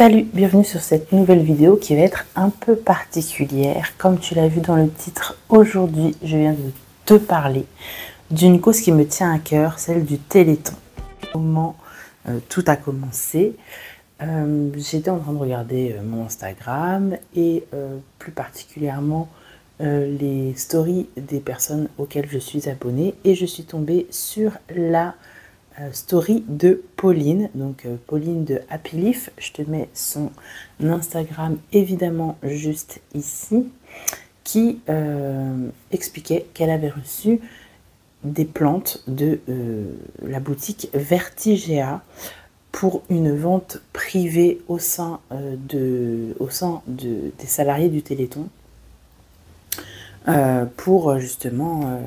Salut, bienvenue sur cette nouvelle vidéo qui va être un peu particulière. Comme tu l'as vu dans le titre, aujourd'hui je viens de te parler d'une cause qui me tient à cœur, celle du Téléthon. Comment tout a commencé. J'étais en train de regarder mon Instagram et plus particulièrement les stories des personnes auxquelles je suis abonnée et je suis tombée sur la story de Pauline, donc Pauline de Happy Leaf. Je te mets son Instagram évidemment juste ici, qui expliquait qu'elle avait reçu des plantes de la boutique Vertigea pour une vente privée au sein des salariés du Téléthon pour justement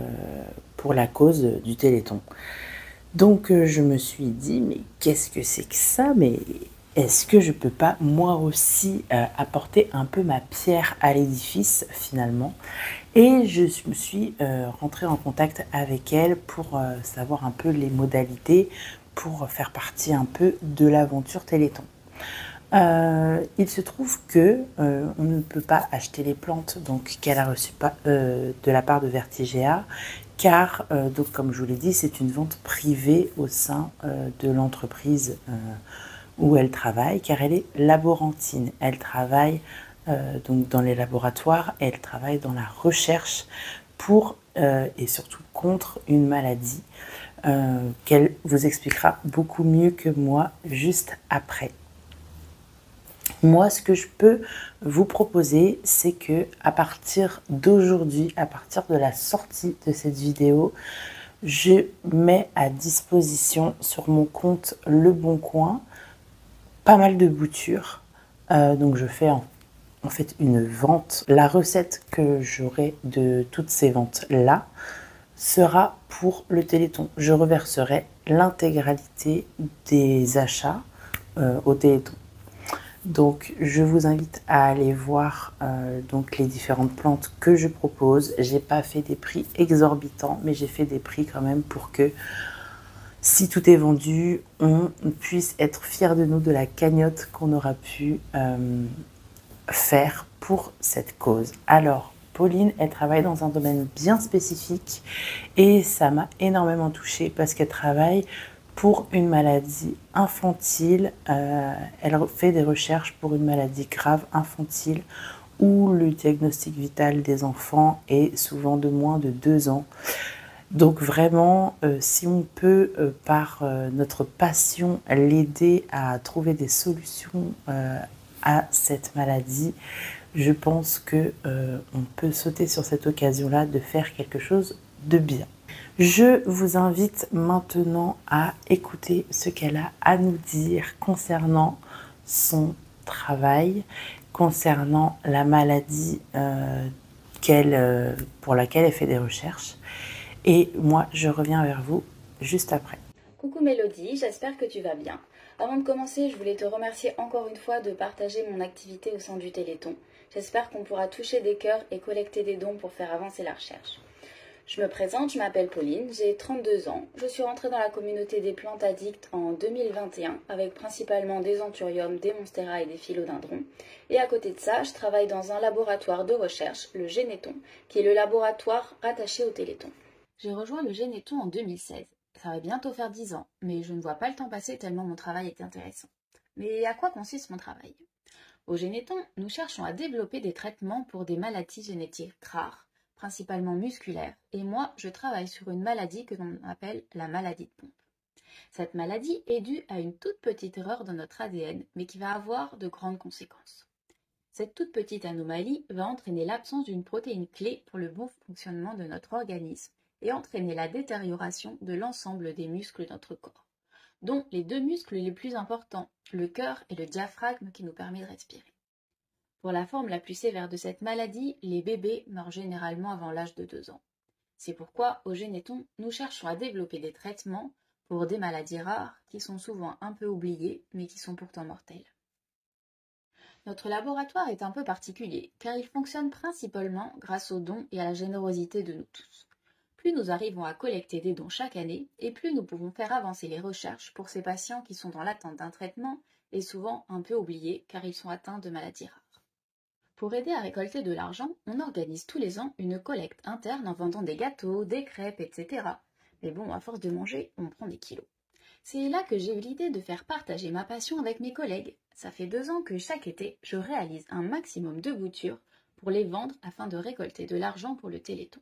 pour la cause du Téléthon. Donc je me suis dit, mais qu'est-ce que c'est que ça? Mais est-ce que je peux pas moi aussi apporter un peu ma pierre à l'édifice finalement? Et je me suis rentrée en contact avec elle pour savoir un peu les modalités, pour faire partie un peu de l'aventure Téléthon. Il se trouve que on ne peut pas acheter les plantes donc qu'elle a reçues de la part de Vertigea, car donc comme je vous l'ai dit, c'est une vente privée au sein de l'entreprise où elle travaille, car elle est laborantine. Elle travaille donc dans les laboratoires, elle travaille dans la recherche pour et surtout contre une maladie qu'elle vous expliquera beaucoup mieux que moi juste après. Moi, ce que je peux vous proposer, c'est que à partir d'aujourd'hui, à partir de la sortie de cette vidéo, je mets à disposition sur mon compte Le Bon Coin pas mal de boutures. Donc je fais en fait une vente. La recette que j'aurai de toutes ces ventes-là sera pour le Téléthon. Je reverserai l'intégralité des achats au Téléthon. Donc je vous invite à aller voir donc les différentes plantes que je propose. J'ai pas fait des prix exorbitants, mais j'ai fait des prix quand même pour que si tout est vendu, on puisse être fiers de nous, de la cagnotte qu'on aura pu faire pour cette cause. Alors Pauline, elle travaille dans un domaine bien spécifique et ça m'a énormément touchée parce qu'elle travaille pour une maladie infantile. Elle fait des recherches pour une maladie grave infantile où le diagnostic vital des enfants est souvent de moins de 2 ans. Donc vraiment, si on peut, par notre passion, l'aider à trouver des solutions à cette maladie, je pense que on peut sauter sur cette occasion-là de faire quelque chose de bien. Je vous invite maintenant à écouter ce qu'elle a à nous dire concernant son travail, concernant la maladie pour laquelle elle fait des recherches. Et moi, je reviens vers vous juste après. Coucou Mélodie, j'espère que tu vas bien. Avant de commencer, je voulais te remercier encore une fois de partager mon activité au sein du Téléthon. J'espère qu'on pourra toucher des cœurs et collecter des dons pour faire avancer la recherche. Je me présente, je m'appelle Pauline, j'ai 32 ans. Je suis rentrée dans la communauté des plantes addictes en 2021 avec principalement des anthuriums, des monstera et des philodendrons. Et à côté de ça, je travaille dans un laboratoire de recherche, le Généthon, qui est le laboratoire rattaché au Téléthon. J'ai rejoint le Généthon en 2016. Ça va bientôt faire 10 ans, mais je ne vois pas le temps passer tellement mon travail est intéressant. Mais à quoi consiste mon travail? Au Généthon, nous cherchons à développer des traitements pour des maladies génétiques rares, principalement musculaires, et moi, je travaille sur une maladie que l'on appelle la maladie de Pompe. Cette maladie est due à une toute petite erreur dans notre ADN, mais qui va avoir de grandes conséquences. Cette toute petite anomalie va entraîner l'absence d'une protéine clé pour le bon fonctionnement de notre organisme et entraîner la détérioration de l'ensemble des muscles de notre corps, dont les 2 muscles les plus importants, le cœur et le diaphragme qui nous permet de respirer. Pour la forme la plus sévère de cette maladie, les bébés meurent généralement avant l'âge de 2 ans. C'est pourquoi, au Généthon, nous cherchons à développer des traitements pour des maladies rares qui sont souvent un peu oubliées, mais qui sont pourtant mortelles. Notre laboratoire est un peu particulier, car il fonctionne principalement grâce aux dons et à la générosité de nous tous. Plus nous arrivons à collecter des dons chaque année, et plus nous pouvons faire avancer les recherches pour ces patients qui sont dans l'attente d'un traitement et souvent un peu oubliés car ils sont atteints de maladies rares. Pour aider à récolter de l'argent, on organise tous les ans une collecte interne en vendant des gâteaux, des crêpes, etc. Mais bon, à force de manger, on prend des kilos. C'est là que j'ai eu l'idée de faire partager ma passion avec mes collègues. Ça fait 2 ans que chaque été, je réalise un maximum de boutures pour les vendre afin de récolter de l'argent pour le Téléthon.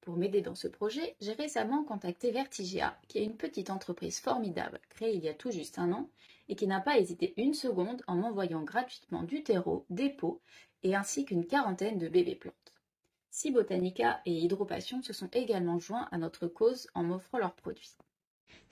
Pour m'aider dans ce projet, j'ai récemment contacté Vertigia, qui est une petite entreprise formidable créée il y a tout juste 1 an et qui n'a pas hésité une seconde en m'envoyant gratuitement du terreau, des pots et ainsi qu'une quarantaine de bébés plantes. Si Botanica et Hydropassion se sont également joints à notre cause en m'offrant leurs produits.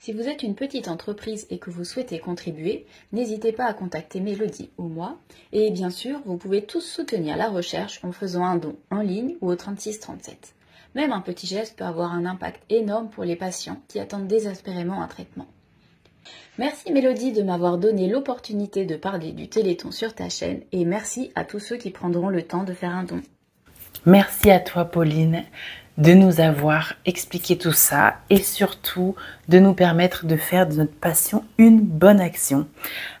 Si vous êtes une petite entreprise et que vous souhaitez contribuer, n'hésitez pas à contacter Mélodie ou moi. Et bien sûr, vous pouvez tous soutenir la recherche en faisant un don en ligne ou au 3637. Même un petit geste peut avoir un impact énorme pour les patients qui attendent désespérément un traitement. Merci Mélodie de m'avoir donné l'opportunité de parler du Téléthon sur ta chaîne et merci à tous ceux qui prendront le temps de faire un don. Merci à toi Pauline de nous avoir expliqué tout ça et surtout de nous permettre de faire de notre passion une bonne action.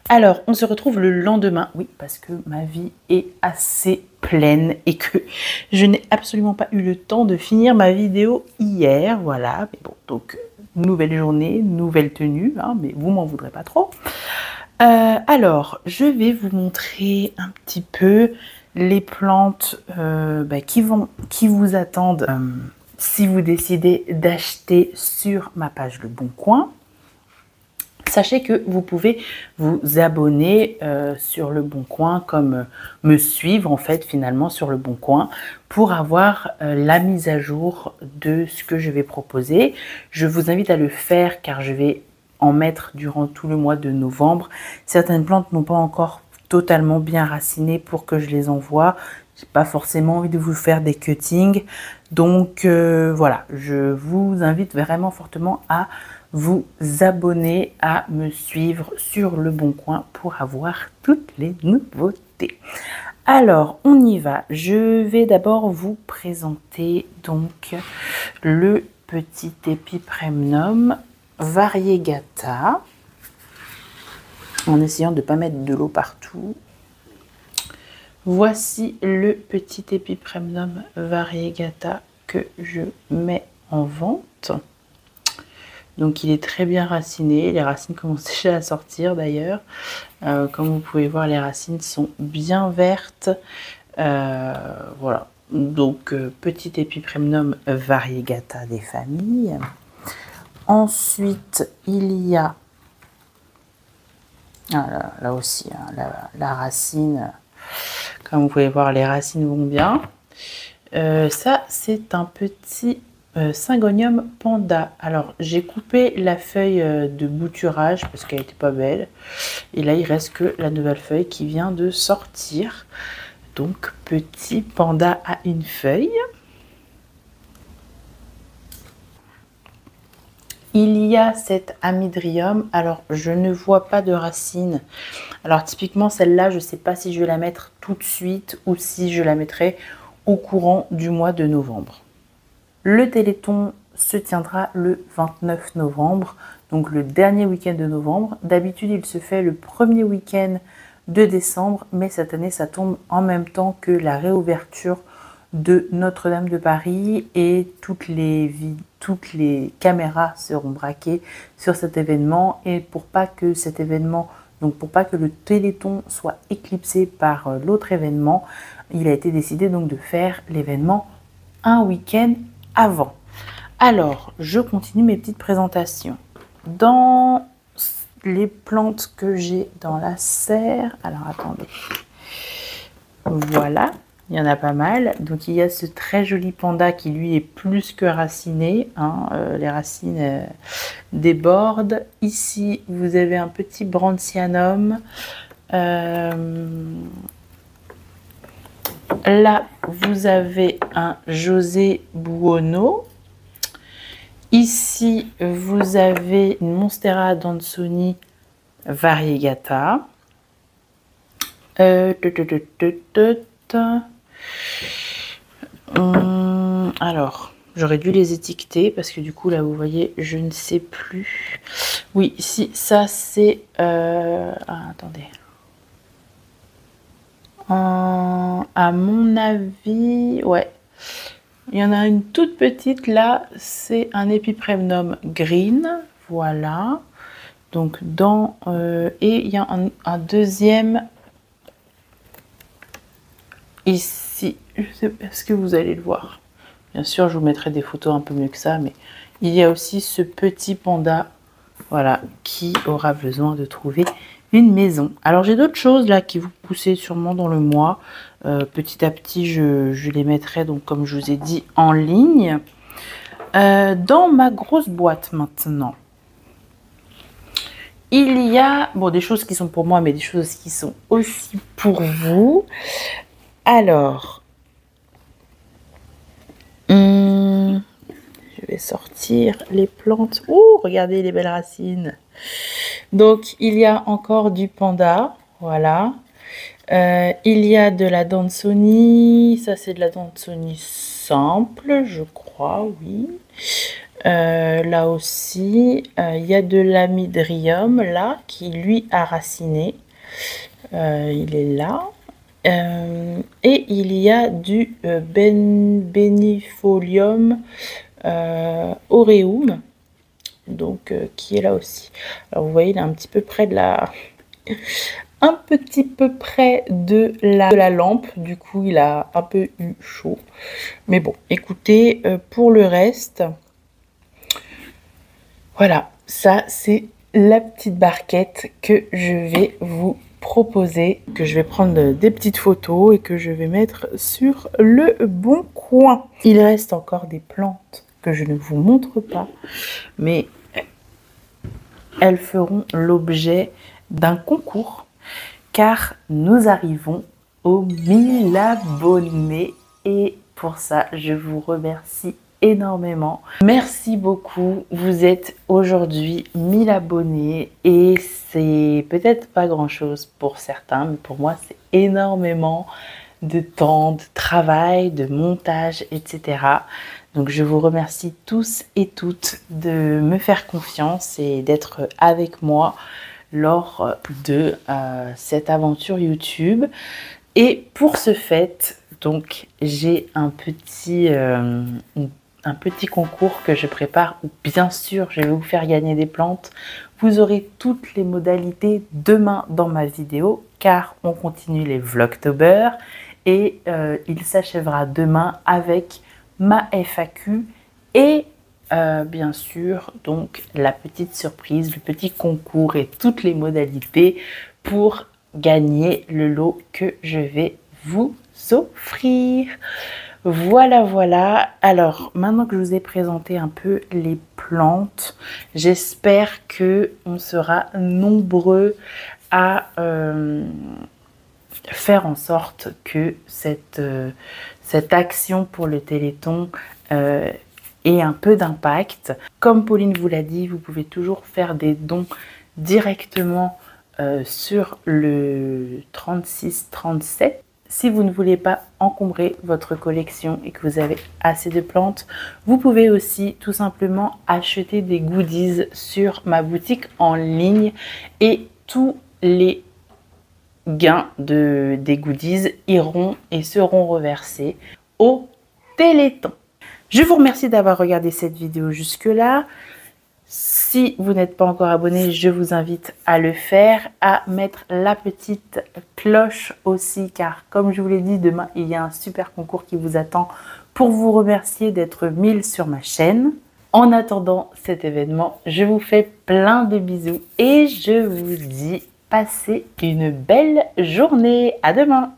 Alors, on se retrouve le lendemain, oui, parce que ma vie est assez pleine et que je n'ai absolument pas eu le temps de finir ma vidéo hier, voilà. Mais bon, donc, nouvelle journée, nouvelle tenue, hein, mais vous m'en voudrez pas trop. Alors, je vais vous montrer un petit peu les plantes qui vous attendent si vous décidez d'acheter sur ma page Le Bon Coin. Sachez que vous pouvez vous abonner sur Le Bon Coin, comme me suivre en fait finalement sur Le Bon Coin pour avoir la mise à jour de ce que je vais proposer. Je vous invite à le faire car je vais en mettre durant tout le mois de novembre. Certaines plantes n'ont pas encore totalement bien racinées pour que je les envoie. J'ai pas forcément envie de vous faire des cuttings. Donc voilà, je vous invite vraiment fortement à vous abonner, à me suivre sur Le Bon Coin pour avoir toutes les nouveautés. Alors, on y va. Je vais d'abord vous présenter donc le petit Epipremnum variegata, en essayant de ne pas mettre de l'eau partout. Voici le petit Epipremnum variegata que je mets en vente. Donc il est très bien raciné, les racines commencent déjà à sortir d'ailleurs. Comme vous pouvez voir, les racines sont bien vertes. Voilà, donc petit Epipremnum variegata des familles. Ensuite, il y a, là aussi, hein, la racine, comme vous pouvez voir, les racines vont bien. Ça, c'est un petit Syngonium panda. Alors, j'ai coupé la feuille de bouturage parce qu'elle n'était pas belle. Et là, il reste que la nouvelle feuille qui vient de sortir. Donc, petit panda à une feuille. Il y a cet Amydrium. Alors, je ne vois pas de racines. Alors, typiquement, celle-là, je ne sais pas si je vais la mettre tout de suite ou si je la mettrai au courant du mois de novembre. Le Téléthon se tiendra le 29 novembre, donc le dernier week-end de novembre. D'habitude, il se fait le premier week-end de décembre, mais cette année, ça tombe en même temps que la réouverture de Notre-Dame de Paris et toutes les caméras seront braquées sur cet événement. Et pour pas que cet événement, donc pour pas que le Téléthon soit éclipsé par l'autre événement, il a été décidé donc de faire l'événement un week-end avant. Alors, je continue mes petites présentations. Dans les plantes que j'ai dans la serre, alors attendez, voilà, il y en a pas mal. Donc il y a ce très joli panda qui lui est plus que raciné, hein, les racines débordent. Ici, vous avez un petit Brandthianum. Là, vous avez un José Buono. Ici, vous avez une Monstera Dansoni variegata. Alors, j'aurais dû les étiqueter parce que du coup, là, vous voyez, je ne sais plus. Oui, si, ça c'est... attendez. À mon avis, ouais. Il y en a une toute petite là, c'est un Epipremnum green, voilà. Donc dans... et il y a un deuxième ici. Je sais pas, est-ce que vous allez le voir? Bien sûr, je vous mettrai des photos un peu mieux que ça, mais il y a aussi ce petit panda, voilà, qui aura besoin de trouver une maison. Alors j'ai d'autres choses là qui vous poussez sûrement dans le mois. Petit à petit, je les mettrai, donc comme je vous ai dit, en ligne. Dans ma grosse boîte maintenant, il y a bon, des choses qui sont pour moi, mais des choses qui sont aussi pour vous. Alors, je vais sortir les plantes. Oh, regardez les belles racines. Donc, il y a encore du panda, voilà. Il y a de la Dansoni, ça c'est de la Dansoni simple, je crois, oui. Là aussi, il y a de l'amydrium, là, qui lui a raciné. Il est là. Et il y a du Benifolium aureum, donc qui est là aussi. Alors vous voyez, il est un petit peu près de la... un petit peu près de la lampe, du coup il a un peu eu chaud. Mais bon, écoutez, pour le reste, voilà, ça c'est la petite barquette que je vais vous proposer, que je vais prendre des petites photos et que je vais mettre sur le bon coin. Il reste encore des plantes que je ne vous montre pas, mais elles feront l'objet d'un concours, car nous arrivons aux 1000 abonnés et pour ça je vous remercie énormément. Merci beaucoup, vous êtes aujourd'hui 1000 abonnés et c'est peut-être pas grand chose pour certains, mais pour moi c'est énormément de temps, de travail, de montage, etc. Donc je vous remercie tous et toutes de me faire confiance et d'être avec moi lors de cette aventure YouTube. Et pour ce fait, donc j'ai un petit concours que je prépare où bien sûr je vais vous faire gagner des plantes. Vous aurez toutes les modalités demain dans ma vidéo car on continue les Vlogtober et il s'achèvera demain avec ma FAQ et bien sûr donc la petite surprise, le petit concours et toutes les modalités pour gagner le lot que je vais vous offrir. Voilà, voilà. Alors, maintenant que je vous ai présenté un peu les plantes, j'espère que on sera nombreux à faire en sorte que cette action pour le Téléthon ait un peu d'impact. Comme Pauline vous l'a dit, vous pouvez toujours faire des dons directement sur le 3637. Si vous ne voulez pas encombrer votre collection et que vous avez assez de plantes, vous pouvez aussi tout simplement acheter des goodies sur ma boutique en ligne et tous les gains des goodies iront et seront reversés au Téléthon. Je vous remercie d'avoir regardé cette vidéo jusque-là. Si vous n'êtes pas encore abonné, je vous invite à le faire, à mettre la petite cloche aussi, car comme je vous l'ai dit, demain, il y a un super concours qui vous attend pour vous remercier d'être 1000 sur ma chaîne. En attendant cet événement, je vous fais plein de bisous et je vous dis passez une belle journée. À demain!